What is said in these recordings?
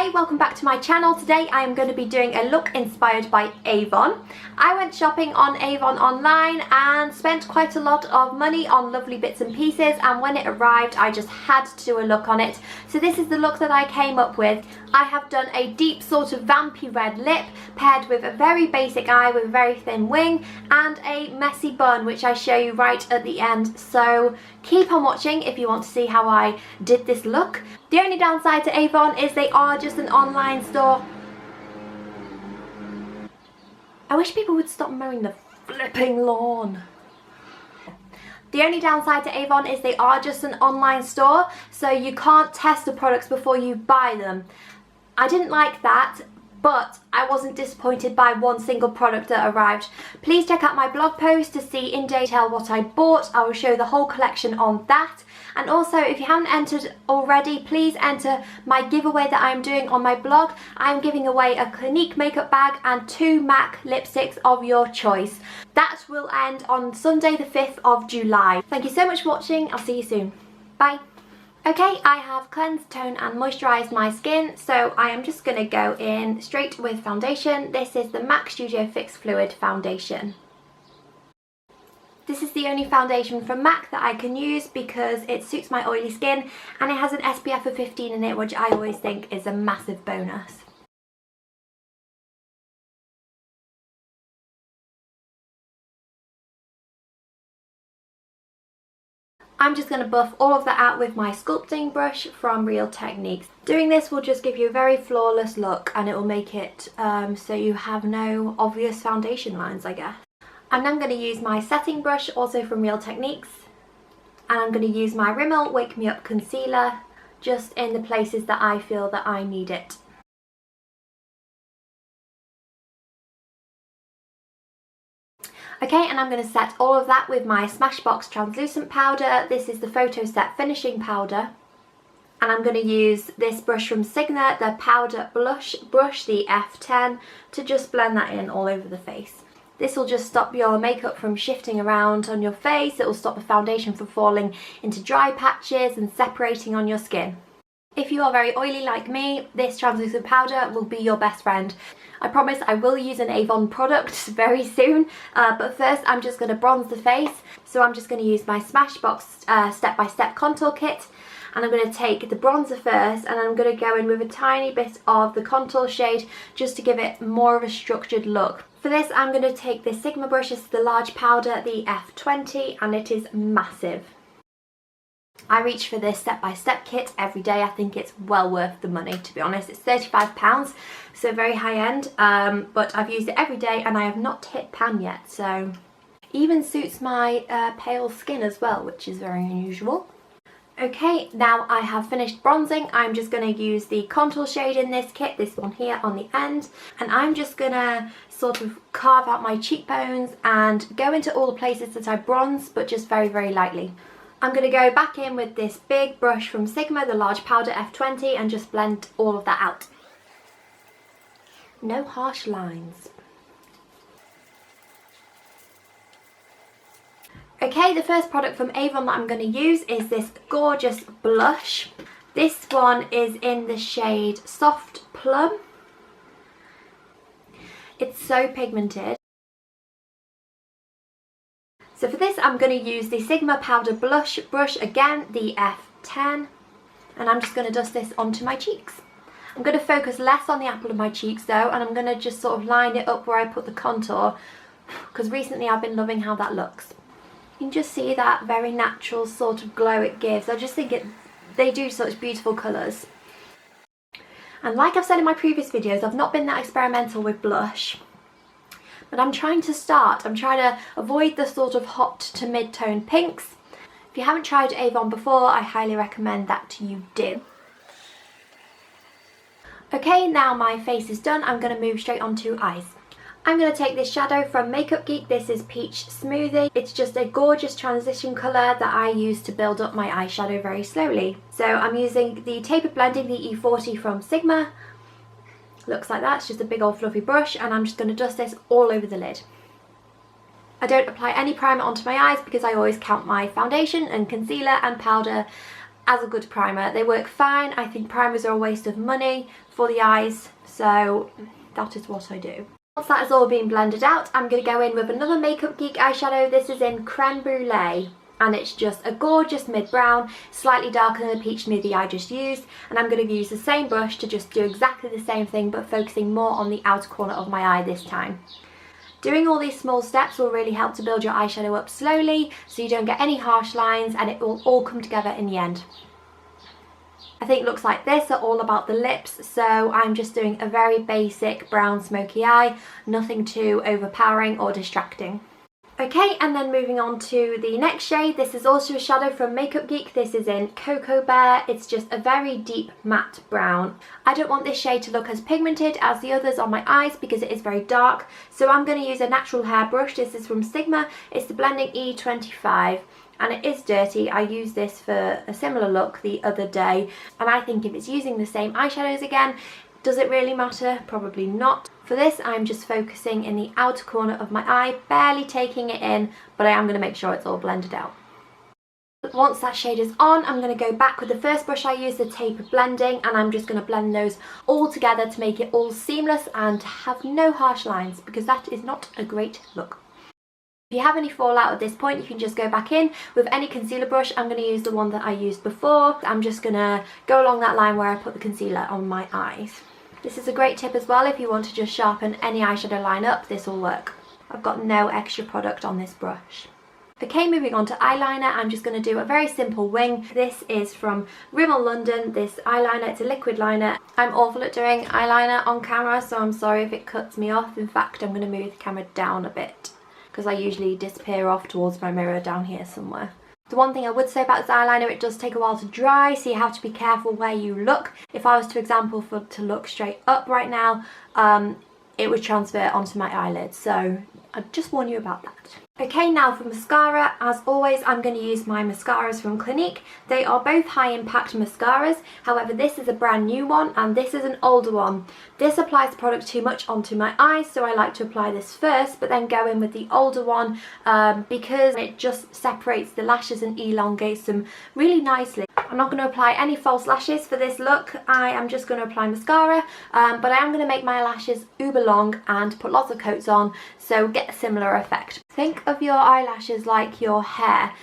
Hey, welcome back to my channel. Today I am going to be doing a look inspired by Avon. I went shopping on Avon online and spent quite a lot of money on lovely bits and pieces, and when it arrived I just had to do a look on it. So this is the look that I came up with. I have done a deep sort of vampy red lip paired with a very basic eye with a very thin wing and a messy bun, which I show you right at the end. So keep on watching if you want to see how I did this look. The only downside to Avon is they are just an online store. I wish people would stop mowing the flipping lawn. The only downside to Avon is they are just an online store, so you can't test the products before you buy them. I didn't like that, but I wasn't disappointed by one single product that arrived. Please check out my blog post to see in detail what I bought. I will show the whole collection on that. And also, if you haven't entered already, please enter my giveaway that I'm doing on my blog. I'm giving away a Clinique makeup bag and 2 MAC lipsticks of your choice. That will end on Sunday the 5th of July. Thank you so much for watching. I'll see you soon. Bye. Okay, I have cleansed, toned and moisturised my skin, so I am just going to go in straight with foundation. This is the MAC Studio Fix Fluid Foundation. This is the only foundation from MAC that I can use because it suits my oily skin and it has an SPF of 15 in it, which I always think is a massive bonus. I'm just going to buff all of that out with my sculpting brush from Real Techniques. Doing this will just give you a very flawless look and it will make it so you have no obvious foundation lines, I guess. I'm then going to use my setting brush, also from Real Techniques, and I'm going to use my Rimmel Wake Me Up Concealer just in the places that I feel that I need it. Okay, and I'm going to set all of that with my Smashbox translucent powder. This is the Photo Set finishing powder. And I'm going to use this brush from Sigma, the powder blush brush, the F10, to just blend that in all over the face. This will just stop your makeup from shifting around on your face. It will stop the foundation from falling into dry patches and separating on your skin. If you are very oily like me, this translucent powder will be your best friend. I promise I will use an Avon product very soon, but first I'm just going to bronze the face. So I'm just going to use my Smashbox step-by-step contour kit, and I'm going to take the bronzer first and I'm going to go in with a tiny bit of the contour shade just to give it more of a structured look. For this I'm going to take this Sigma brush, this is the large powder, the F20, and it is massive. I reach for this step-by-step kit every day. I think it's well worth the money, to be honest. It's £35, so very high-end, but I've used it every day and I have not hit pan yet, so even suits my pale skin as well, which is very unusual. Okay, now I have finished bronzing. I'm just going to use the contour shade in this kit, this one here on the end, and I'm just going to sort of carve out my cheekbones and go into all the places that I bronze, but just very, very lightly. I'm going to go back in with this big brush from Sigma, the large powder F20, and just blend all of that out. No harsh lines. Okay, the first product from Avon that I'm going to use is this gorgeous blush. This one is in the shade Soft Plum. It's so pigmented. So for this I'm going to use the Sigma Powder Blush brush, again the F10, and I'm just going to dust this onto my cheeks. I'm going to focus less on the apple of my cheeks though, and I'm going to just sort of line it up where I put the contour, because recently I've been loving how that looks. You can just see that very natural sort of glow it gives. I just think they do such beautiful colours. And like I've said in my previous videos, I've not been that experimental with blush. But I'm trying to start. I'm trying to avoid the sort of hot to mid-tone pinks. If you haven't tried Avon before, I highly recommend that you do. Okay, now my face is done. I'm going to move straight on to eyes. I'm going to take this shadow from Makeup Geek. This is Peach Smoothie. It's just a gorgeous transition colour that I use to build up my eyeshadow very slowly. So I'm using the Taper Blending, the E40 from Sigma. Looks like that, it's just a big old fluffy brush, and I'm just going to dust this all over the lid. I don't apply any primer onto my eyes because I always count my foundation and concealer and powder as a good primer. They work fine. I think primers are a waste of money for the eyes, so that is what I do. Once that has all been blended out, I'm going to go in with another Makeup Geek eyeshadow. This is in Creme Brulee, and it's just a gorgeous mid-brown, slightly darker than the peach smoothie I just used, and I'm going to use the same brush to just do exactly the same thing, but focusing more on the outer corner of my eye this time. Doing all these small steps will really help to build your eyeshadow up slowly, so you don't get any harsh lines, and it will all come together in the end. I think looks like this are all about the lips, so I'm just doing a very basic brown smoky eye, nothing too overpowering or distracting. Okay, and then moving on to the next shade. This is also a shadow from Makeup Geek. This is in Cocoa Bear. It's just a very deep matte brown. I don't want this shade to look as pigmented as the others on my eyes because it is very dark, so I'm going to use a natural hair brush. This is from Sigma. It's the Blending E25. And it is dirty. I used this for a similar look the other day, and I think if it's using the same eyeshadows again, does it really matter? Probably not. For this, I'm just focusing in the outer corner of my eye, barely taking it in, but I am going to make sure it's all blended out. Once that shade is on, I'm going to go back with the first brush I used, the taper blending, and I'm just going to blend those all together to make it all seamless and to have no harsh lines, because that is not a great look. If you have any fallout at this point, you can just go back in with any concealer brush. I'm going to use the one that I used before. I'm just going to go along that line where I put the concealer on my eyes. This is a great tip as well if you want to just sharpen any eyeshadow line up, this will work. I've got no extra product on this brush. Okay, moving on to eyeliner, I'm just going to do a very simple wing. This is from Rimmel London, this eyeliner, it's a liquid liner. I'm awful at doing eyeliner on camera, so I'm sorry if it cuts me off. In fact, I'm going to move the camera down a bit, because I usually disappear off towards my mirror down here somewhere. The one thing I would say about this eyeliner, it does take a while to dry, so you have to be careful where you look. If I was to example to look straight up right now, it would transfer onto my eyelids, so I'd just warn you about that. Okay, now for mascara. As always, I'm going to use my mascaras from Clinique. They are both high impact mascaras, however this is a brand new one and this is an older one. This applies the product too much onto my eyes, so I like to apply this first but then go in with the older one because it just separates the lashes and elongates them really nicely. I'm not going to apply any false lashes for this look. I am just going to apply mascara, but I am going to make my lashes uber long and put lots of coats on, so get a similar effect. Think of your eyelashes like your hair.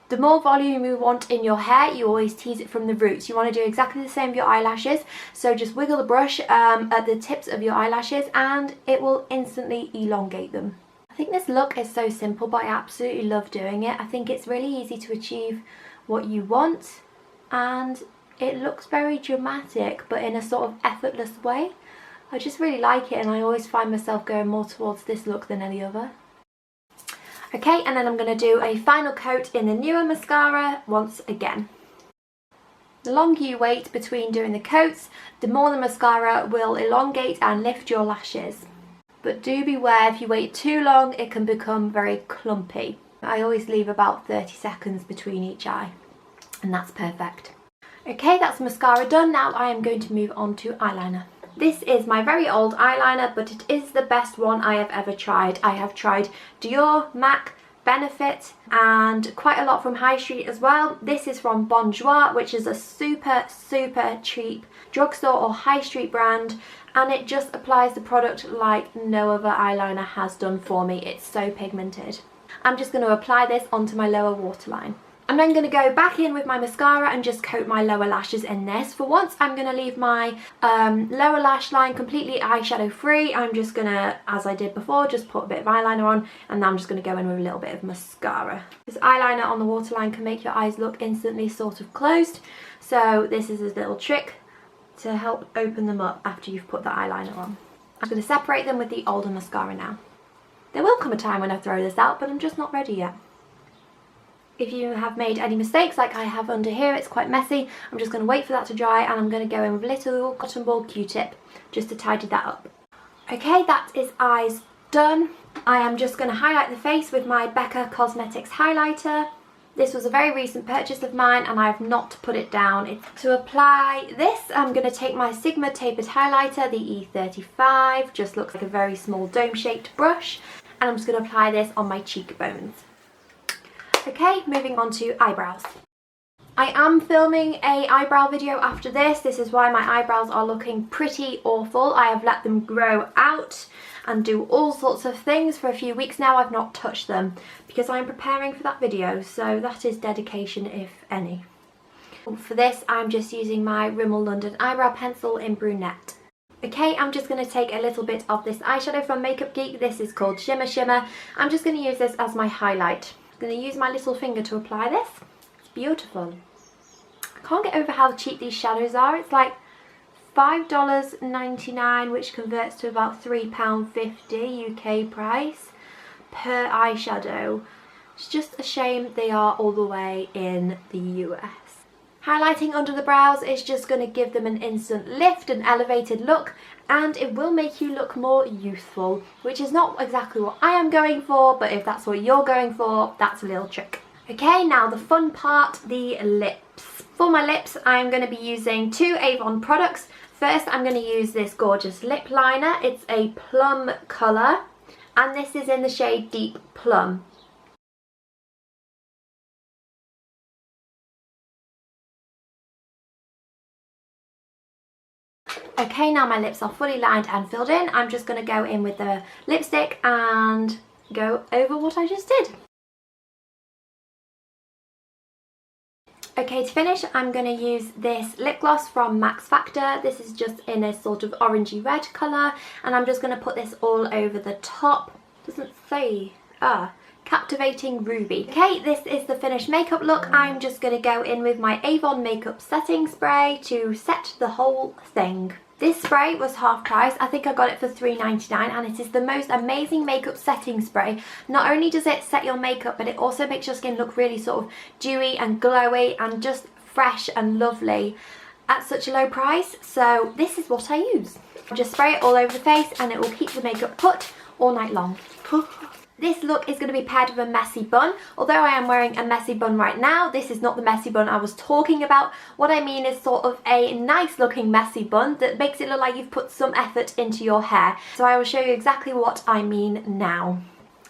The more volume you want in your hair, you always tease it from the roots. You want to do exactly the same with your eyelashes, so just wiggle the brush at the tips of your eyelashes and it will instantly elongate them. I think this look is so simple, but I absolutely love doing it. I think it's really easy to achieve what you want, and it looks very dramatic but in a sort of effortless way. I just really like it, and I always find myself going more towards this look than any other. Okay, and then I'm going to do a final coat in the newer mascara once again. The longer you wait between doing the coats, the more the mascara will elongate and lift your lashes. But do beware, if you wait too long it can become very clumpy. I always leave about 30 seconds between each eye, and that's perfect. Okay, that's mascara done. Now I am going to move on to eyeliner. This is my very old eyeliner, but it is the best one I have ever tried. I have tried Dior, MAC, Benefit, and quite a lot from High Street as well. This is from Bonjour, which is a super cheap drugstore or high street brand, and it just applies the product like no other eyeliner has done for me. It's so pigmented. I'm just going to apply this onto my lower waterline. I'm then going to go back in with my mascara and just coat my lower lashes in this. For once, I'm going to leave my lower lash line completely eyeshadow free. I'm just going to, as I did before, just put a bit of eyeliner on, and then I'm just going to go in with a little bit of mascara. This eyeliner on the waterline can make your eyes look instantly sort of closed, so this is a little trick to help open them up after you've put the eyeliner on. I'm going to separate them with the older mascara now. There will come a time when I throw this out, but I'm just not ready yet. If you have made any mistakes like I have under here, it's quite messy, I'm just going to wait for that to dry, and I'm going to go in with a little cotton ball Q-tip just to tidy that up. Okay, that is eyes done. I am just going to highlight the face with my Becca Cosmetics highlighter. This was a very recent purchase of mine and I have not put it down. To apply this, I'm going to take my Sigma tapered highlighter, the E35, just looks like a very small dome shaped brush, and I'm just going to apply this on my cheekbones. Okay, moving on to eyebrows. I am filming a eyebrow video after this. This is why my eyebrows are looking pretty awful. I have let them grow out and do all sorts of things for a few weeks now. I've not touched them because I'm preparing for that video, so that is dedication if any. For this I'm just using my Rimmel London eyebrow pencil in brunette. Okay, I'm just going to take a little bit of this eyeshadow from Makeup Geek. This is called Shimmer Shimmer. I'm just going to use this as my highlight. I'm going to use my little finger to apply this. It's beautiful. I can't get over how cheap these shadows are. It's like $5.99, which converts to about £3.50 UK price per eyeshadow. It's just a shame they are all the way in the US. Highlighting under the brows is just going to give them an instant lift, an elevated look, and it will make you look more youthful, which is not exactly what I am going for, but if that's what you're going for, that's a little trick. Okay, now the fun part, the lips. For my lips, I'm going to be using two Avon products. First, I'm going to use this gorgeous lip liner. It's a plum colour, and this is in the shade Deep Plum. Okay, now my lips are fully lined and filled in. I'm just going to go in with the lipstick and go over what I just did. Okay, to finish, I'm going to use this lip gloss from Max Factor. This is just in a sort of orangey red colour, and I'm just going to put this all over the top. Doesn't say, Captivating Ruby. Okay, this is the finished makeup look. I'm just going to go in with my Avon Makeup Setting Spray to set the whole thing. This spray was half price. I think I got it for $3.99, and it is the most amazing makeup setting spray. Not only does it set your makeup, but it also makes your skin look really sort of dewy and glowy and just fresh and lovely at such a low price. So this is what I use. Just spray it all over the face and it will keep the makeup put all night long. This look is going to be paired with a messy bun. Although I am wearing a messy bun right now, this is not the messy bun I was talking about. What I mean is sort of a nice looking messy bun that makes it look like you've put some effort into your hair. So I will show you exactly what I mean now.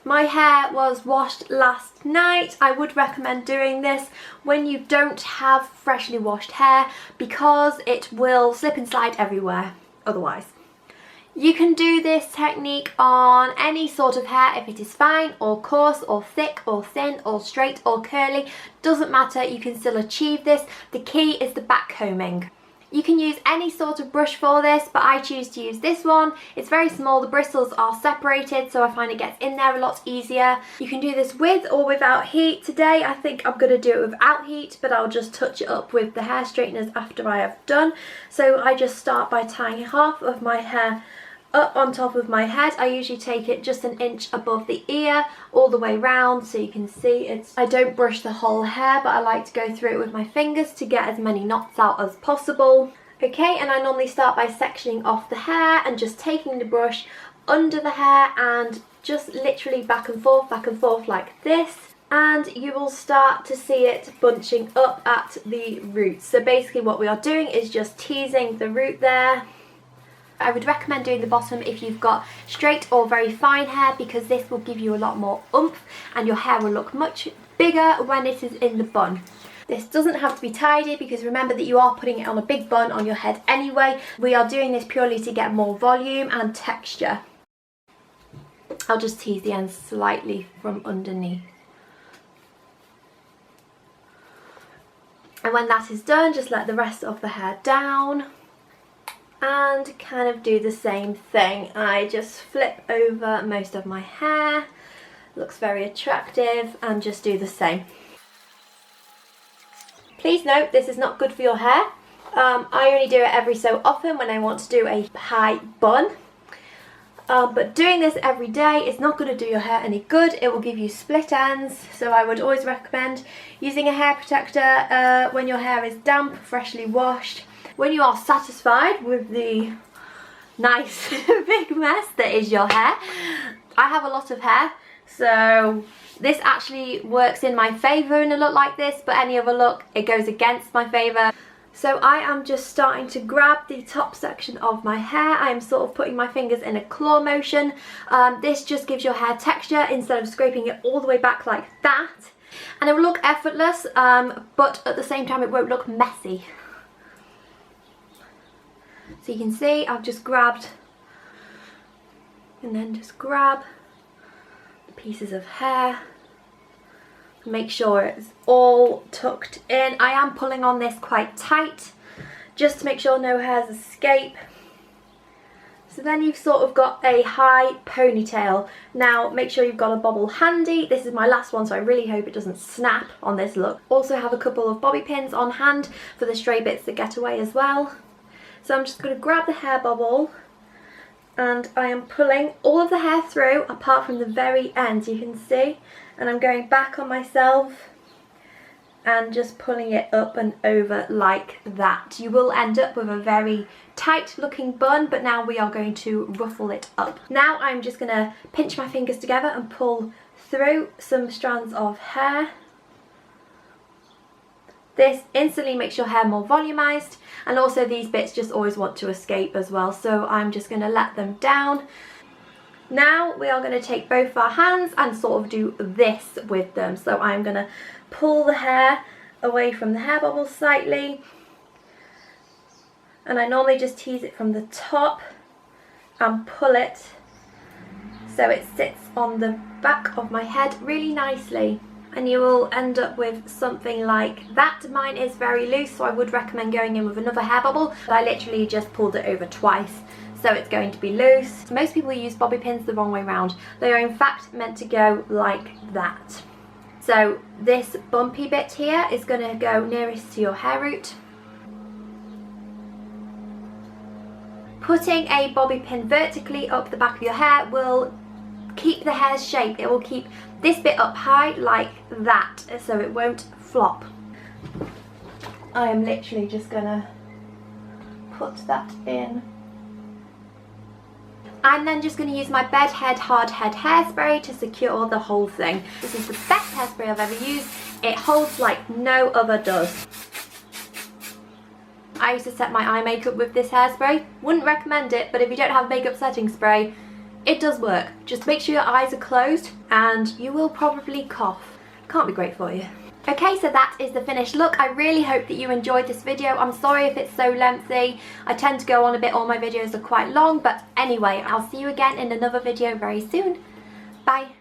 My hair was washed last night. I would recommend doing this when you don't have freshly washed hair because it will slip and slide everywhere otherwise. You can do this technique on any sort of hair if it is fine or coarse or thick or thin or straight or curly. Doesn't matter, you can still achieve this. The key is the back combing. You can use any sort of brush for this, but I choose to use this one. It's very small, the bristles are separated, so I find it gets in there a lot easier. You can do this with or without heat. Today I think I'm going to do it without heat, but I'll just touch it up with the hair straighteners after I have done. So I just start by tying half of my hair up on top of my head. I usually take it just an inch above the ear all the way round so you can see I don't brush the whole hair, but I like to go through it with my fingers to get as many knots out as possible. Okay, and I normally start by sectioning off the hair and just taking the brush under the hair and just literally back and forth like this, and you will start to see it bunching up at the roots. So basically what we are doing is just teasing the root there. I would recommend doing the bottom if you've got straight or very fine hair, because this will give you a lot more oomph and your hair will look much bigger when it is in the bun. This doesn't have to be tidy because remember that you are putting it on a big bun on your head anyway. We are doing this purely to get more volume and texture. I'll just tease the ends slightly from underneath. And when that is done, just let the rest of the hair down. And kind of do the same thing. I just flip over most of my hair, looks very attractive, and just do the same. Please note this is not good for your hair. I only do it every so often when I want to do a high bun. But doing this every day is not going to do your hair any good. It will give you split ends, so I would always recommend using a hair protector when your hair is damp, freshly washed. When you are satisfied with the nice big mess that is your hair. I have a lot of hair, so this actually works in my favour in a look like this, but any other look, it goes against my favour. So I am just starting to grab the top section of my hair. I am sort of putting my fingers in a claw motion. This just gives your hair texture instead of scraping it all the way back like that. and it will look effortless, but at the same time it won't look messy. So you can see I've just grabbed and then just grab the pieces of hair. Make sure it's all tucked in. I am pulling on this quite tight just to make sure no hairs escape. So then you've sort of got a high ponytail. Now make sure you've got a bobble handy. This is my last one, so I really hope it doesn't snap on this look. Also have a couple of bobby pins on hand for the stray bits that get away as well. So I'm just going to grab the hair bobble and I am pulling all of the hair through apart from the very end, you can see. And I'm going back on myself and just pulling it up and over like that. You will end up with a very tight looking bun, but now we are going to ruffle it up. Now I'm just going to pinch my fingers together and pull through some strands of hair. This instantly makes your hair more volumized, and also these bits just always want to escape as well, so I'm just going to let them down. Now we are going to take both our hands and sort of do this with them. So I'm going to pull the hair away from the hair bubble slightly, and I normally just tease it from the top and pull it so it sits on the back of my head really nicely, and you will end up with something like that. Mine is very loose, so I would recommend going in with another hair bubble, but I literally just pulled it over twice, so it's going to be loose. Most people use bobby pins the wrong way round. They are in fact meant to go like that. So this bumpy bit here is going to go nearest to your hair root. Putting a bobby pin vertically up the back of your hair will keep the hair's shape. It will keep this bit up high like that, so it won't flop. I am literally just going to put that in. I'm then just going to use my Bed Head Hard Head hairspray to secure the whole thing. This is the best hairspray I've ever used. It holds like no other does. I used to set my eye makeup with this hairspray. Wouldn't recommend it, but if you don't have makeup setting spray, it does work. Just make sure your eyes are closed and you will probably cough. Can't be great for you. Okay, so that is the finished look. I really hope that you enjoyed this video. I'm sorry if it's so lengthy. I tend to go on a bit, all my videos are quite long, but anyway, I'll see you again in another video very soon. Bye.